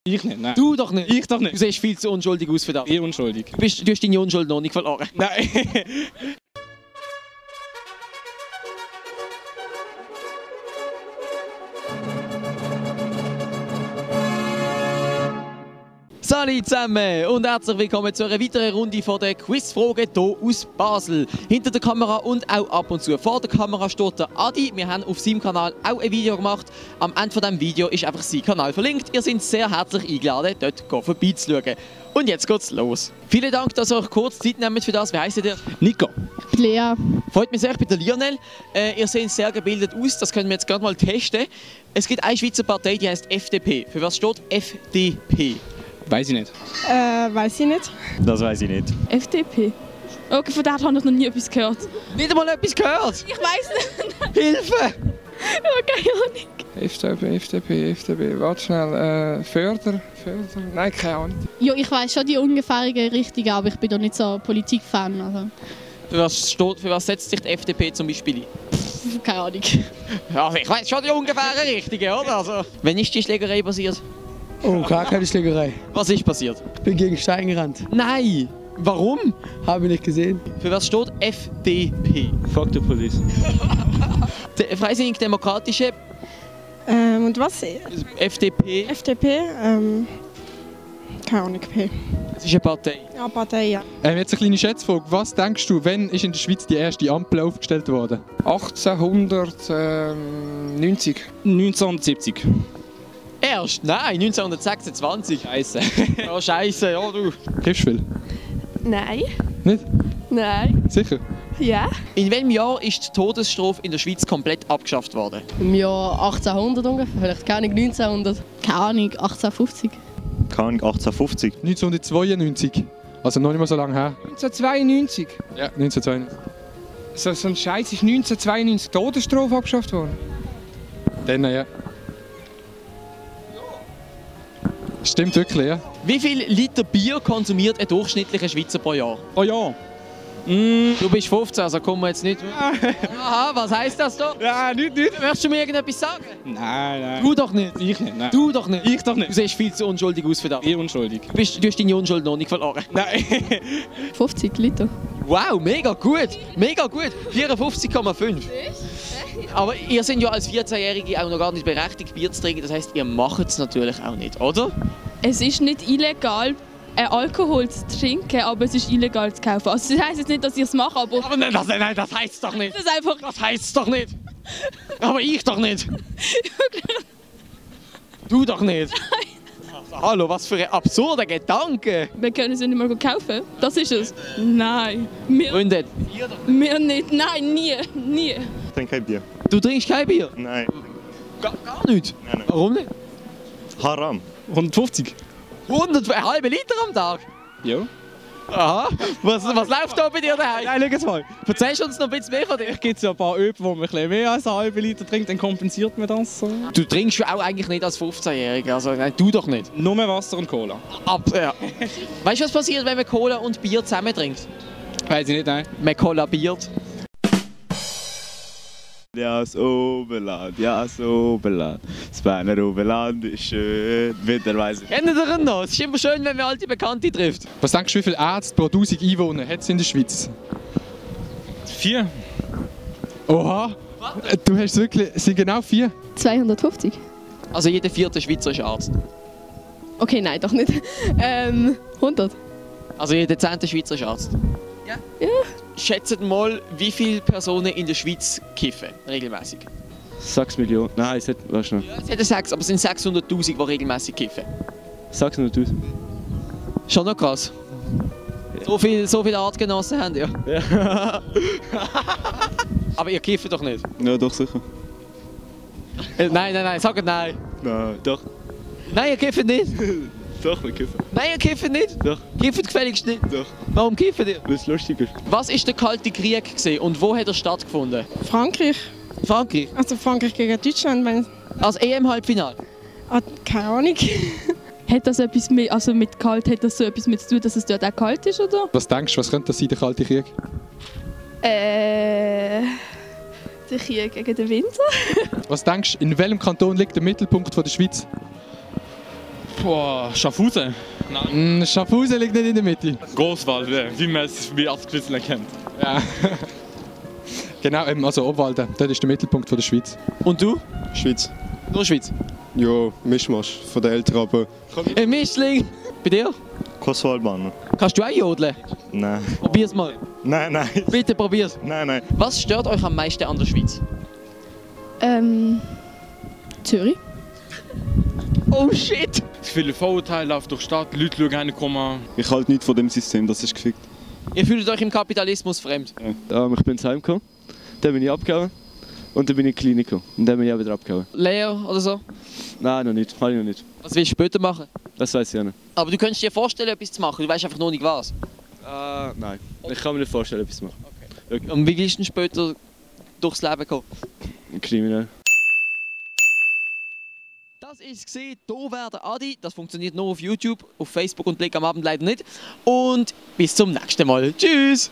Ich nicht, nein. Du doch nicht. Ich doch nicht. Du siehst viel zu unschuldig aus für das. Ich unschuldig. Du hast deine Unschuld noch nicht verloren. Nein. Salut zusammen und herzlich willkommen zu einer weiteren Runde von der Quizfrage hier aus Basel. Hinter der Kamera und auch ab und zu vor der Kamera steht der Adi. Wir haben auf seinem Kanal auch ein Video gemacht. Am Ende von diesem Video ist einfach sein Kanal verlinkt. Ihr seid sehr herzlich eingeladen, dort vorbeizuschauen. Und jetzt geht's los. Vielen Dank, dass ihr euch kurz Zeit nehmt für das. Wie heisst ihr? Nico. Lea. Freut mich sehr, ich bin der Lionel. Ihr seht sehr gebildet aus, das können wir jetzt gerade mal testen. Es gibt eine Schweizer Partei, die heißt FDP. Für was steht FDP? Weiß ich nicht. Weiß ich nicht. Das weiß ich nicht. FDP. Okay, von der habe ich noch nie etwas gehört. Nicht einmal etwas gehört! Ich weiß nicht. Hilfe! Keine Ahnung. FDP. Warte schnell. Förder. Nein, keine Ahnung. Ja, ich weiß schon die ungefähre Richtung, aber ich bin doch nicht so Politik-Fan. Also. Für was setzt sich die FDP zum Beispiel ein? Keine Ahnung. Also ich weiß schon die ungefähre Richtung, oder? Also, wann ist die Schlägerei passiert? Oh, gar keine Schlägerei. Was ist passiert? Bin gegen Stein gerannt. Nein! Warum? Habe ich nicht gesehen. Für was steht FDP? Fuck the police. Die Freisinnig-Demokratische Und was? FDP, FDP? Keine Ahnung. P. das ist eine Partei. Ja, Partei, ja. Jetzt eine kleine Schätzfrage. Was denkst du, wann ist in der Schweiz die erste Ampel aufgestellt worden? 1890. 1970. Erst? Nein, 1926. Scheiße. Oh Scheiße, ja du. Hilfst du viel? Nein. Nicht? Nein. Sicher? Ja. In welchem Jahr ist die Todesstrafe in der Schweiz komplett abgeschafft worden? Im Jahr 1800 ungefähr, vielleicht keine Ahnung, 1900. Keine Ahnung, 1850. Keine Ahnung, 1850. 1992. Also noch nicht mal so lange her. 1992. Ja, 1992. So ein Scheiß ist 1992 Todesstrafe abgeschafft worden. Dann, ja. Stimmt wirklich, ja. Wie viel Liter Bier konsumiert ein durchschnittlicher Schweizer pro Jahr? Oh ja. Du bist 15, also kommen wir jetzt nicht. Aha, was heisst das da? Ja, nicht. Möchtest du mir irgendetwas sagen? Nein. Du doch nicht. Ich nicht, nein. Du doch nicht. Ich doch Du nicht. siehst viel zu unschuldig aus für das. Ich unschuldig. Du hast deine Unschuld noch nicht verloren. Nein. 50 Liter. Wow, mega gut. Mega gut. 54,5. Aber ihr seid ja als 14-Jährige auch noch gar nicht berechtigt, Bier zu trinken. Das heisst, ihr macht es natürlich auch nicht, oder? Es ist nicht illegal, Alkohol zu trinken, aber es ist illegal zu kaufen. Also das heisst jetzt nicht, dass ich es mache, aber Aber nein, das heisst doch nicht. das ist einfach... Das heisst doch nicht. Aber ich doch nicht. Du doch nicht. Also, hallo, was für ein absurder Gedanke. Wir können es ja nicht mal kaufen. Das ist es. Nein. Wir Freunde, nicht. Nein, nie. Ich trinke kein Bier. du trinkst kein Bier? Nein. Gar nicht? Nein. Warum nicht? Haram. 150. 100, einen halben Liter am Tag? Ja. Aha. Was läuft da bei dir daheim? Nein, schau jetzt mal. Erzählst du uns noch ein bisschen mehr von dir? Es gibt so ein paar Öpen, wo man ein bisschen mehr als einen halben Liter trinkt, dann kompensiert man das so. Du trinkst ja auch eigentlich nicht als 15-Jähriger, also nein, du doch nicht. Nur Wasser und Cola. Ja. Weißt du, was passiert, wenn man Cola und Bier zusammen trinkt? Weiß ich nicht, nein. Man kollabiert. Ja, das Oberland, das Berner Oberland ist schön. Wieder weiss ich. Kennt ihr ihn noch? Es ist immer schön, wenn man alte Bekannte trifft. Was denkst du, wie viele Ärzte pro 1000 Einwohner hat es in der Schweiz? 4. Oha! Du hast wirklich... Es sind genau 4. 250. Also jeder vierte Schweizer ist Arzt. Okay, nein, doch nicht. 100. Also jeder 10. Schweizer ist Arzt. Ja? Ja. Schätzt mal, wie viele Personen in der Schweiz kiffen, regelmäßig. 6 Millionen. Nein, es hat... Weißt du noch? Ja, es hat 6, aber es sind 600'000, die regelmäßig kiffen. 600'000. Schon noch krass. So viele Artgenossen haben ihr. Ja. Aber ihr kifft doch nicht. Ja, doch, sicher. Nein, sagt nein. Nein, doch. Nein, ihr kifft nicht. Doch, wir kiffen. Nein, ihr kifft nicht. Doch. Kifft gefälligst nicht. Doch. Warum kifft ihr? Weil es lustig ist. Was ist der Kalte Krieg gewesen und wo hat er stattgefunden? Frankreich. Frankreich. Also Frankreich gegen Deutschland. Als EM-Halbfinale. Keine Ahnung. Hat das etwas mit, also mit kalt, hat das so etwas mit zu tun, dass es dort auch kalt ist, oder? Was denkst du, was könnte das sein, der Kalte Krieg? Der Krieg gegen den Winter? Was denkst du, in welchem Kanton liegt der Mittelpunkt von der Schweiz? Boah, Schaffhausen? Nein. Schaffhausen liegt nicht in der Mitte. Großwald, wie man es wie als Künstler kennt. Ja. Genau, also Obwalden. Das ist der Mittelpunkt von der Schweiz. Und du? Schweiz. Nur Schweiz? Ja, Mischmasch von den Eltern, aber... Ein Mischling! Bei dir? Kosovo-Albaner. Kannst du auch jodeln? Nein. Probier's mal. Nein. Bitte probier's. Nein. Was stört euch am meisten an der Schweiz? Zürich. Oh shit! Viele Vorurteile auf der Stadt, die Leute schauen reinkommen. Ich halte nichts von dem System, das ist gefickt. Ihr fühlt euch im Kapitalismus fremd. Ich bin zu Hause gekommen, dann bin ich abgehauen und dann bin ich in die Klinik gekommen und dann bin ich auch wieder abgehauen. Lehrer oder so? Nein, noch nicht, habe ich noch nicht. Was willst du später machen? Das weiß ich auch nicht. Aber du könntest dir vorstellen, etwas zu machen, du weißt einfach noch nicht was. Nein, ich kann mir nicht vorstellen, etwas zu machen. Okay. Und wie willst du denn später durchs Leben kommen? Kriminell. Das war es. Hier wäre der Adi. Das funktioniert nur auf YouTube, auf Facebook und Blick am Abend leider nicht. Und bis zum nächsten Mal. Tschüss!